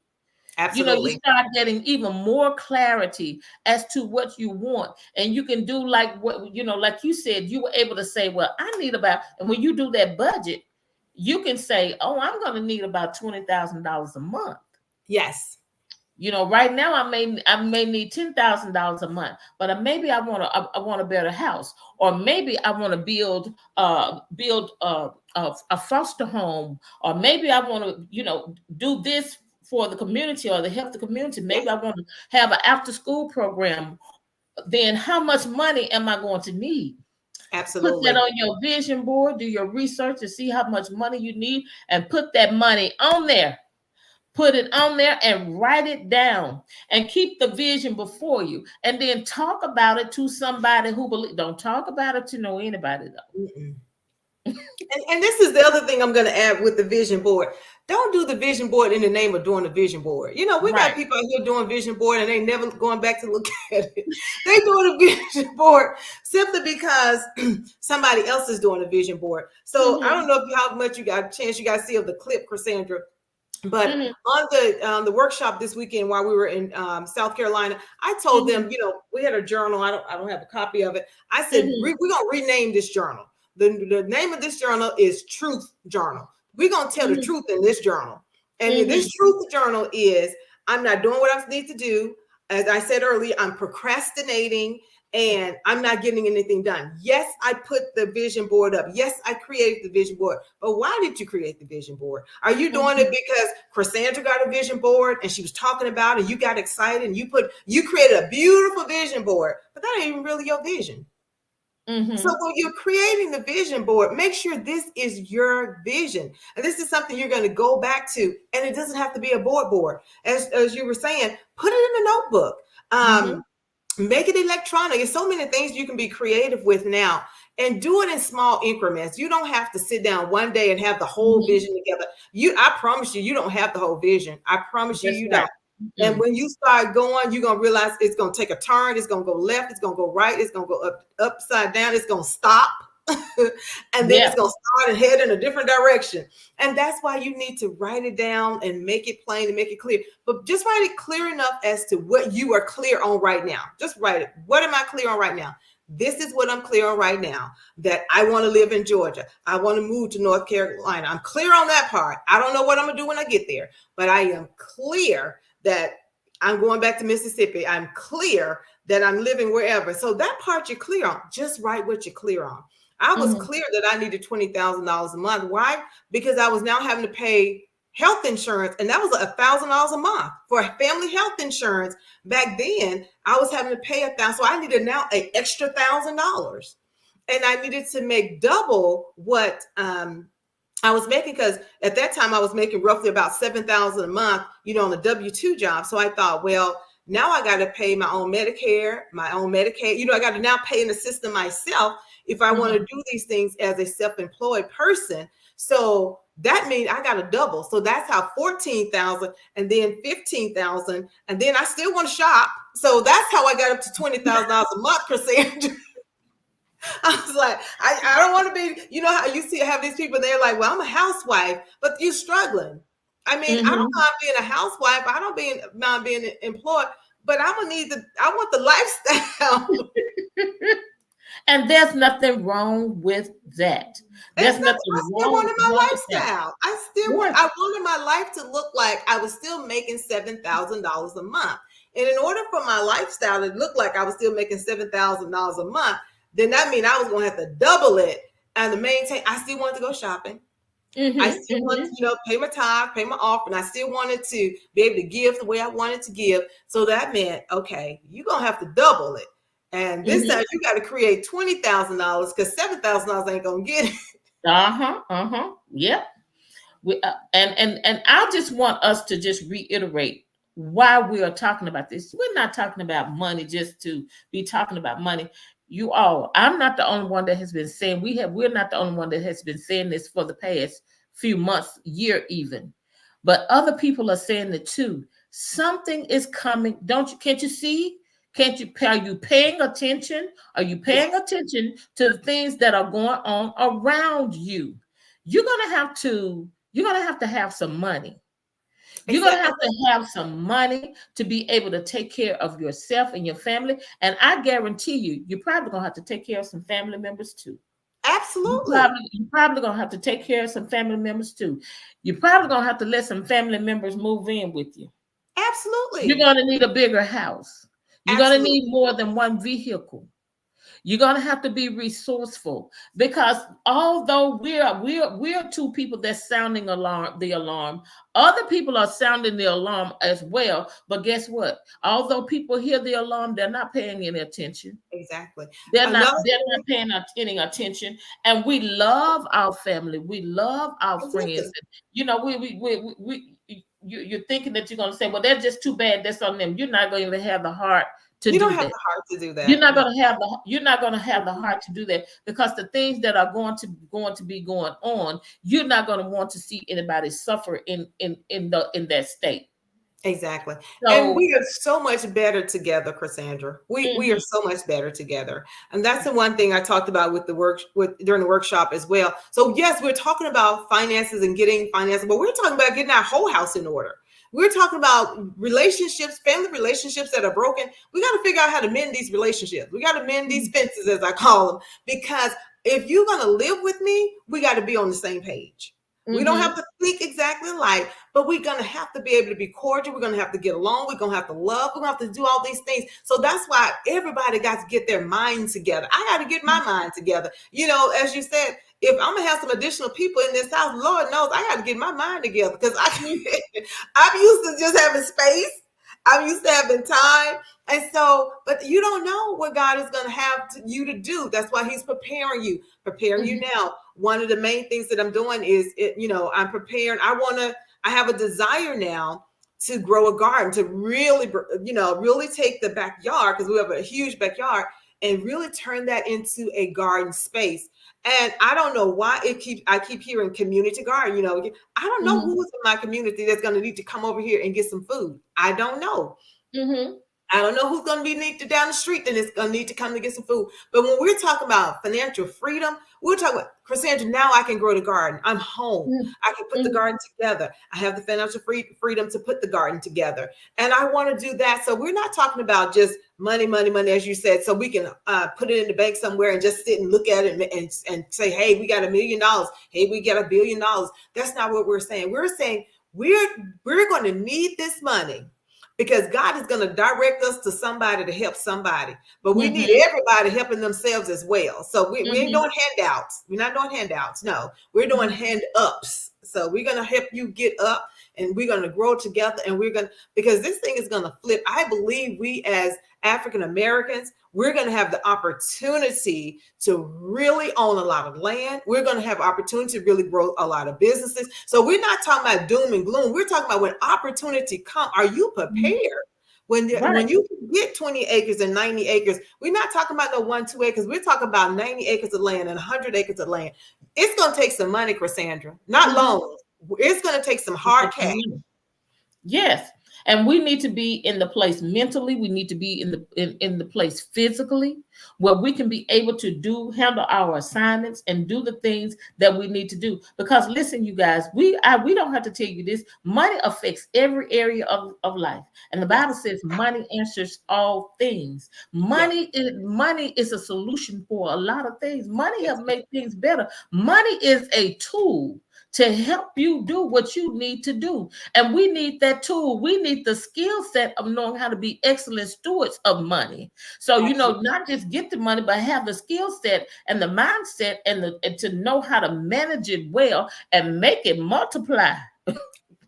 You Absolutely. start getting even more clarity as to what you want. And you can do like like you said, you were able to say, well, I need about, and when you do that budget, you can say, oh, I'm going to need about $20,000 a month. Yes. Right now I may need $10,000 a month, but maybe I want a better house, or maybe I want to build a foster home, or maybe I want to do this for the community or to help the community. Maybe Yes. I want to have an after school program. Then how much money am I going to need? Put that Absolutely. on your vision board, do your research to see how much money you need, and put that money on there. Put it on there and write it down and keep the vision before you. And then talk about it to somebody who believes. Don't talk about it to know anybody though. Mm-mm. And this is the other thing I'm going to add with the vision board. Don't do the vision board in the name of doing the vision board. We got Right. people out here doing vision board and they never going back to look at it. They doing a vision board simply because somebody else is doing a vision board. So I don't Mm-hmm. know how much you got a chance you guys see of the clip, Cassandra. But Mm-hmm. on the workshop this weekend while we were in South Carolina, I told them, Mm-hmm. we had a journal. I don't have a copy of it. I said Mm-hmm. we're gonna rename this journal. The name of this journal is Truth Journal. We're gonna tell the truth in this journal. And Mm-hmm. this Truth Journal is I'm not doing what I need to do. As I said earlier, I'm procrastinating and I'm not getting anything done. Yes, I put the vision board up. Yes, I created the vision board. But why did you create the vision board? Are you doing Mm-hmm. it because Cassandra got a vision board and she was talking about it and you got excited and you created a beautiful vision board, but that ain't even really your vision. So Mm-hmm. when you're creating the vision board, make sure this is your vision. And this is something you're going to go back to. And it doesn't have to be a board. As you were saying, put it in a notebook. Mm-hmm. Make it electronic. There's so many things you can be creative with now. And do it in small increments. You don't have to sit down one day and have the whole Mm-hmm. vision together. I promise you, you don't have the whole vision. I promise you, That's you right. don't. And when you start going, you're gonna realize it's gonna take a turn, it's gonna go left, it's gonna go right, it's gonna go upside down, it's gonna stop, and then Yeah. it's gonna start and head in a different direction. And that's why you need to write it down and make it plain and make it clear. But just write it clear enough as to what you are clear on right now. Just write it. What am I clear on right now? This is what I'm clear on right now, that I want to live in Georgia. I want to move to North Carolina. I'm clear on that part. I don't know what I'm going to do when I get there, but I am clear that I'm going back to Mississippi. I'm clear that I'm living wherever. So that part you're clear on. Just write what you're clear on. I was Mm-hmm. clear that I needed $20,000 a month. Why? Because I was now having to pay health insurance, and that was $1,000 a month for family health insurance. Back then, I was having to pay $1,000, so I needed now an extra $1,000, and I needed to make double what I was making, because at that time I was making roughly about $7,000 a month, on a W-2 job. So I thought, well, now I got to pay my own Medicare, my own Medicaid. I got to now pay in the system myself if I want to Mm-hmm. do these things as a self-employed person. So that means I got to double. So that's how 14,000 and then 15,000. And then I still want to shop. So that's how I got up to $20,000 a month, Cassandra. I was like, I don't want to be, how you have these people, they're like, well, I'm a housewife, but you're struggling. I mean, I don't Mm-hmm. mind being a housewife. I don't mind being employed, but I want the lifestyle. And there's nothing wrong with that. There's I nothing still wanted my wrong with that. lifestyle. Yes. I wanted my life to look like I was still making $7,000 a month. And in order for my lifestyle to look like I was still making $7,000 a month, then that means I was going to have to double it and to maintain. I still wanted to go shopping. I Mm-hmm. still wanted to, Mm-hmm. pay my tithe, pay my offering. I still wanted to be able to give the way I wanted to give. So that meant, okay, you're gonna have to double it. And this Mm-hmm. time you got to create $20,000 because $7,000 ain't gonna get it. Uh-huh. Uh-huh. Yep. And I just want us to just reiterate why we are talking about this. We're not talking about money just to be talking about money. You all, I'm not the only one that has been saying we're not the only one that has been saying this for the past few months, year even. But other people are saying it too. Something is coming. Don't you can't you see? Can't you are you paying attention? Are you paying Yes, attention to the things that are going on around you? You're gonna have to have some money. You're going to exactly. have some money to be able to take care of yourself and your family. And I guarantee you, you're probably going to have to take care of some family members too. Absolutely. You're probably going to have to take care of some family members too. You're probably going to have to let some family members move in with you. You're Absolutely. going to need a bigger house. You're going to Absolutely. need more than one vehicle. You're gonna have to be resourceful because although we're two people that's sounding the alarm, other people are sounding the alarm as well. But guess what? Although people hear the alarm, they're not paying any attention. Exactly. They're not Another they're thing, not paying any attention. And we love our family. We love our friends. exactly. And, you're thinking that you're gonna say, well, they're just too bad. That's on them. You're not going to have the heart to You don't do have that. the heart to do that. No. You're not going to have the heart to do that because the things that are going to be going on, you're not going to want to see anybody suffer in that state. Exactly. And So we are so much better together, Cassandra. We are mhm, so much better together. And that's the one thing I talked about with the work with during the workshop as well. So yes, we're talking about finances and getting finances, but we're talking about getting our whole house in order. We're talking about relationships, family relationships that are broken. We got to figure out how to mend these relationships. We got to mend these fences, as I call them, because if you're going to live with me, we got to be on the same page. We don't have mhm, to think exactly alike, but we're going to have to be able to be cordial. We're going to have to get along. We're going to have to love. We're going to have to do all these things. So that's why everybody got to get their mind together. I got to get my mind together. As you said, if I'm going to have some additional people in this house, Lord knows I got to get my mind together because mhm, I'm used to just having space. I'm used to having time. And so, but you don't know what God is going to have you to do. That's why He's preparing you mhm, now. One of the main things that I'm doing is, I'm preparing. I have a desire now to grow a garden, to really, really take the backyard, because we have a huge backyard, and really turn that into a garden space. And I don't know why I keep hearing community garden. I don't know mhm, who's in my community that's going to need to come over here and get some food. I don't know. mhm, I don't know who's going to be needed down the street that is going to need to come to get some food. But when we're talking about financial freedom, we're talking about, Cassandra, now I can grow the garden. I'm home. mhm, I can put the mhm, garden together. I have the financial freedom to put the garden together. And I want to do that. So we're not talking about just money, money, money, as you said, so we can put it in the bank somewhere and just sit and look at it and say, hey, we got $1 million. Hey, we got $1 billion. That's not what we're saying. We're saying we're going to need this money because God is going to direct us to somebody to help somebody. But we need mhm, everybody helping themselves as well. So we ain't mhm, doing handouts. We're not doing handouts. No, we're doing mhm. hand ups. So we're going to help you get up, and we're going to grow together, and because this thing is going to flip. I believe we as African Americans, we're going to have the opportunity to really own a lot of land. We're going to have opportunity to really grow a lot of businesses. So we're not talking about doom and gloom. We're talking about when opportunity come. Are you Mhm. prepared? When Right. you get 20 acres and 90 acres, we're not talking about no 1, 2 acres. We're talking about 90 acres of land and 100 acres of land. It's going to take some money, Cassandra, not Mhm. loans. It's going to take some It hard takes some cash. money. Yes. And we need to be in the place mentally. We need to be in the place physically where we can be able to handle our assignments and do the things that we need to do. Because listen, you guys, we don't have to tell you this. Money affects every area of life. And the Bible Yes. says money answers all things. Yes. Money is a solution for a lot of things. Money Yes. help make things better. Money is a tool to help you do what you need to do. And we need that tool. We need the skill set of knowing how to be excellent stewards of money. So, Absolutely. not just get the money, but have the skill set and the mindset and to know how to manage it well and make it multiply.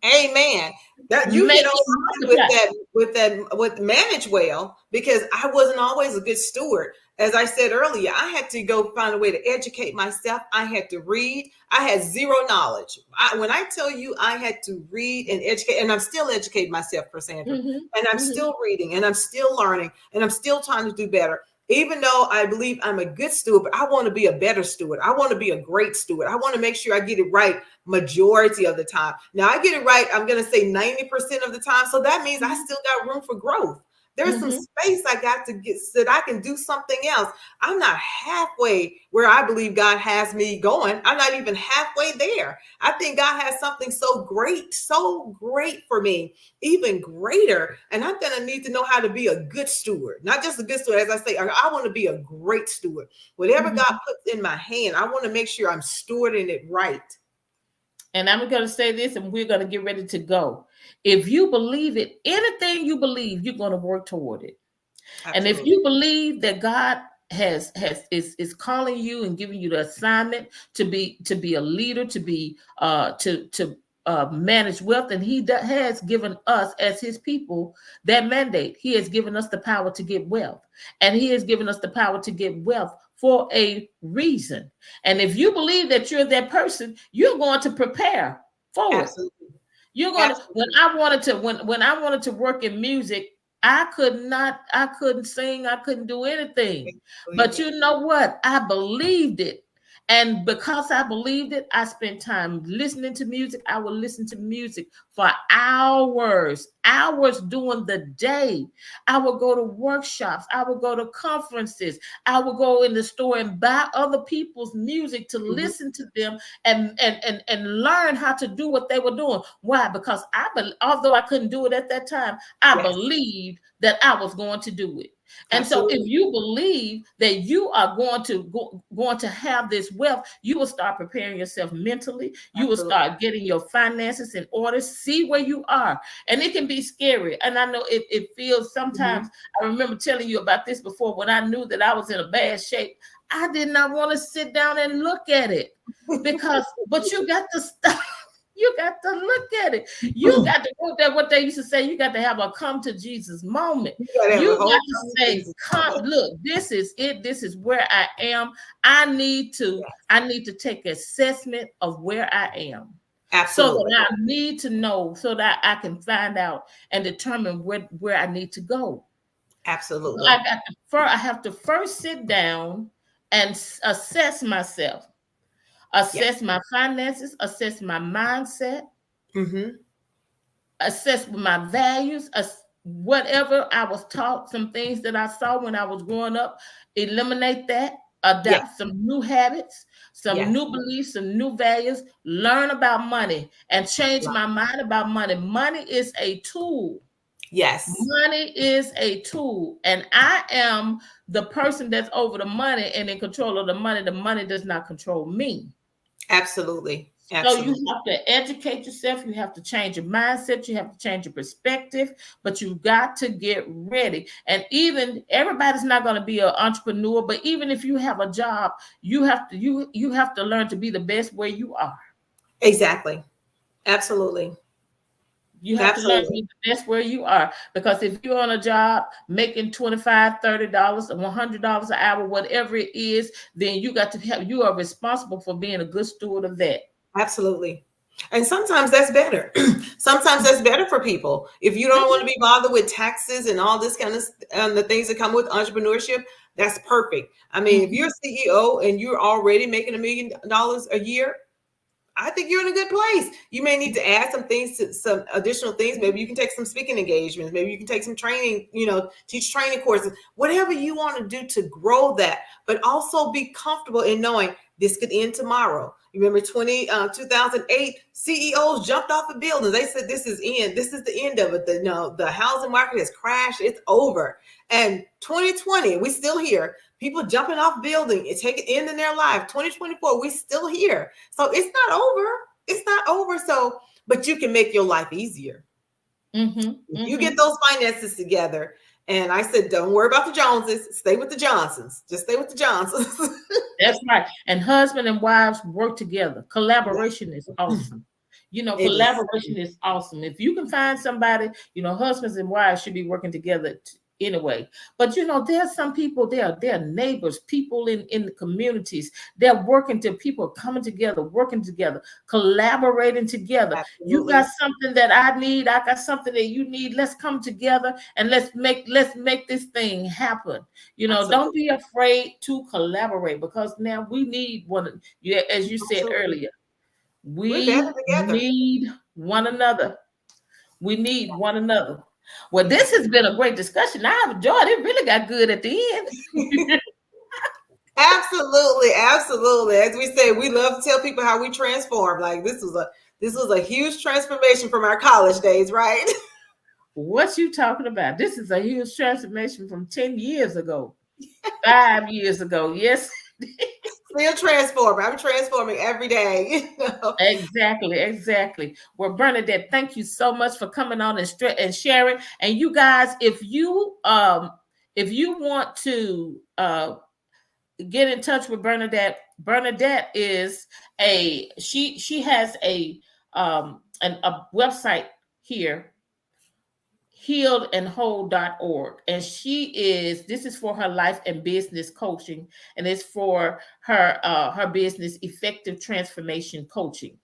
Amen. That you Make hit it on multiply. with manage well, because I wasn't always a good steward. As I said earlier, I had to go find a way to educate myself. I had to read. I had zero knowledge. When I tell you I had to read and educate, and I'm still educating myself, Cassandra, Mhm, and I'm mhm, still reading and I'm still learning and I'm still trying to do better. Even though I believe I'm a good steward, but I want to be a better steward. I want to be a great steward. I want to make sure I get it right majority of the time. Now I get it right, I'm going to say 90% of the time. So that means I mhm, still got room for growth. There's some mhm, space I got to get so that I can do something else. I'm not halfway where I believe God has me going. I'm not even halfway there. I think God has something so great for me, even greater. And I'm going to need to know how to be a good steward, not just a good steward. As I say, I want to be a great steward. Whatever God mhm. puts in my hand, I want to make sure I'm stewarding it right. And I'm going to say this, and we're going to get ready to go. If you believe it, anything you believe, you're going to work toward it. And if Absolutely. you believe that God is calling you and giving you the assignment to be a leader, to be to manage wealth, and He has given us as His people that mandate. He has given us the power to get wealth, and He has given us the power to get wealth for a reason. And if you believe that you're that person, you're going to prepare for it. Absolutely. You're gonna when Absolutely. I wanted to when I wanted to work in music, I couldn't sing, I couldn't do anything. But Amen. you know what? I believed it. And because I believed it, I spent time listening to music. I would listen to music for hours, hours during the day. I would go to workshops, I would go to conferences, I would go in the store and buy other people's music to Mhm. listen to them and learn how to do what they were doing. Why? Because although I couldn't do it at that time, I Yes, believed that I was going to do it. And so if absolutely. you believe that you are going to have this wealth, you will start preparing yourself mentally. You will Absolutely. start getting your finances in order, see where you are. And it can be scary. And I know it feels Mhm. sometimes. I remember telling you about this before. When I knew that I was in a bad shape, I did not want to sit down and look at it, but you got to stop. You got to look at it. You got to look at what they used to say. You got to have a come to Jesus moment. You gotta have You a got whole to say, conversation. come, look, this is it. This is where I am. Yes, I need to take assessment of where I am. So absolutely. that I need to know, so that I can find out and determine where I need to go. Absolutely. I have to first sit down and assess myself, Yes. assess my finances, assess my mindset, Hmm. assess my values, whatever I was taught, some things that I saw when I was growing up, eliminate that, Yes. adapt some new habits, some Yes. new beliefs, some new values, learn about money and change my mind about money. Money is a tool. Yes. Money is a tool, and I am the person that's over the money and in control of the money. The money does not control me. Absolutely. So you Absolutely. have to educate yourself. You have to change your mindset. You have to change your perspective. But you've got to get ready. And even everybody's not going to be an entrepreneur. But even if you have a job, you have to learn to be the best where you are. Exactly. Absolutely. You have to learn to Absolutely. be the best where you are. Because if you're on a job making $25, $30, or $100 an hour, whatever it is, then you are responsible for being a good steward of that. Absolutely. And sometimes that's better. Sometimes that's better for people. If you don't want to be bothered with taxes and all this kind of the things that come with entrepreneurship, that's perfect. I mean, if you're a CEO and you're already making $1 million a year, I think you're in a good place. You may need to add some things to some additional things. Maybe you can take some speaking engagements. Maybe you can take some training, teach training courses, whatever you want to do to grow that, but also be comfortable in knowing this could end tomorrow. You remember 2008, CEOs jumped off of buildings. They said, this is end. This is the end of it. The housing market has crashed. It's over. And 2020, we still here. People jumping off building, it's taking end in their life. 2024, we're still here. So it's not over. It's not over. So, but you can make your life easier. If you get Mm-hmm. those finances together. And I said, don't worry about the Joneses. Stay with the Johnsons. Just stay with the Johnsons. That's right. And husband and wives work together. Yeah, Collaboration is awesome. it is. Collaboration is awesome. If you can find somebody, husbands and wives should be working together anyway. But there's some people there, they're neighbors, people in the communities. They're working to people coming together, working together, collaborating together. You got Absolutely. something that I need, I got something that you need. Let's come together and let's make this thing happen. Don't Absolutely. be afraid to collaborate because now we need yeah, as you said Absolutely. earlier, We're better we together. need one another. We need one another. Well, this has been a great discussion. I've enjoyed it. Really got good at the end. Absolutely, absolutely. As we say, we love to tell people how we transform. Like this was a huge transformation from our college days, right? What you talking about? This is a huge transformation from 10 years ago, 5 years ago. Yes. Still transforming. I'm transforming every day. Exactly, exactly. Well, Bernadette, thank you so much for coming on and sharing. And you guys, if you want to get in touch with Bernadette, Bernadette is she has a website here, healedandwhole.org, and this is for her life and business coaching, and it's for her business effective transformation coaching.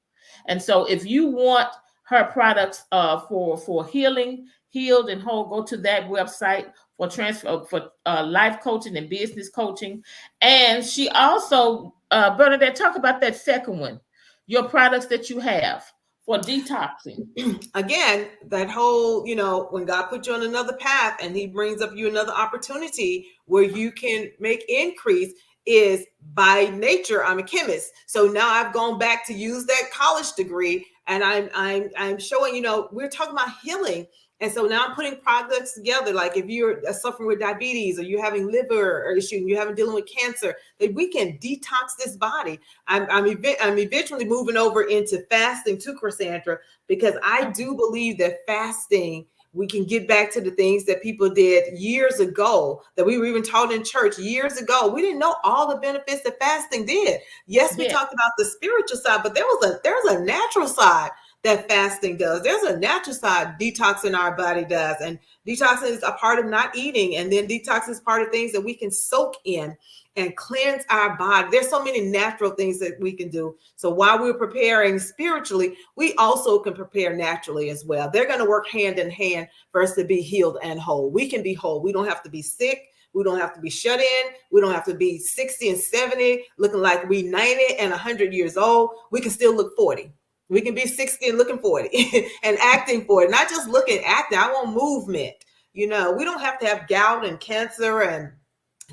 And so if you want her products for healing, healed and whole, go to that website for transfer for life coaching and business coaching. And she also Bernadette, talk about that second one, your products that you have for detoxing. Again, that whole, when God put you on another path and he brings up you another opportunity where you can make increase, is by nature, I'm a chemist. So now I've gone back to use that college degree, and I'm showing, we're talking about healing. And so now I'm putting products together. Like if you're suffering with diabetes, or you're having liver or issue, and you're having dealing with cancer, that we can detox this body. I'm eventually moving over into fasting too, Cassandra, because I do believe that fasting, we can get back to the things that people did years ago, that we were even taught in church years ago. We didn't know all the benefits that fasting did. Yes, we Yeah. talked about the spiritual side, but there's a natural side that fasting does. There's a natural side detoxing our body does. And detoxing is a part of not eating. And then detox is part of things that we can soak in and cleanse our body. There's so many natural things that we can do. So while we're preparing spiritually, we also can prepare naturally as well. They're going to work hand in hand for us to be healed and whole. We can be whole. We don't have to be sick. We don't have to be shut in. We don't have to be 60 and 70, looking like we 90 and 100 years old. We can still look 40. We can be 60 and looking 40 and acting 40, not just looking, acting. I want movement. We don't have to have gout and cancer and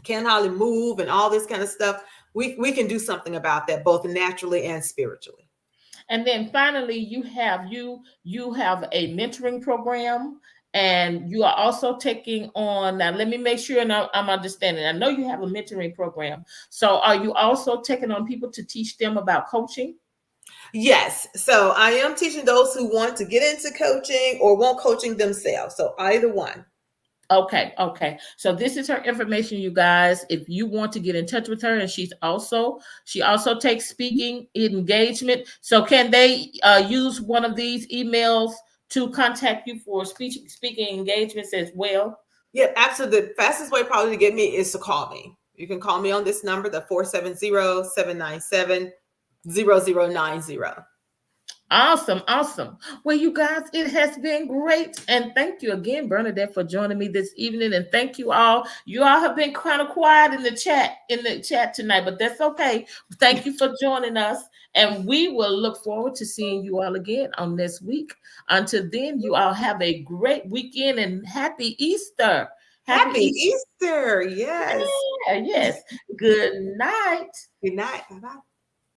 can't hardly move and all this kind of stuff. We can do something about that, both naturally and spiritually. And then finally, you have a mentoring program, and you are also taking on. Now, let me make sure I'm understanding. I know you have a mentoring program. So, are you also taking on people to teach them about coaching? Yes. So I am teaching those who want to get into coaching or want coaching themselves. So either one. Okay, okay. So this is her information, you guys. If you want to get in touch with her, and she also takes speaking engagement. So can they use one of these emails to contact you for speaking engagements as well? Yeah, absolutely. The fastest way probably to get me is to call me. You can call me on this number, the 470-797-0090. Awesome, awesome. Well, you guys, it has been great. And thank you again, Bernadette, for joining me this evening. And thank you all. You all have been kind of quiet in the chat tonight, but that's okay. Thank you for joining us. And we will look forward to seeing you all again on this week. Until then, you all have a great weekend and happy Easter. Happy Easter. Easter. Yes. Yeah, yes. Good night. Good night. Bye-bye.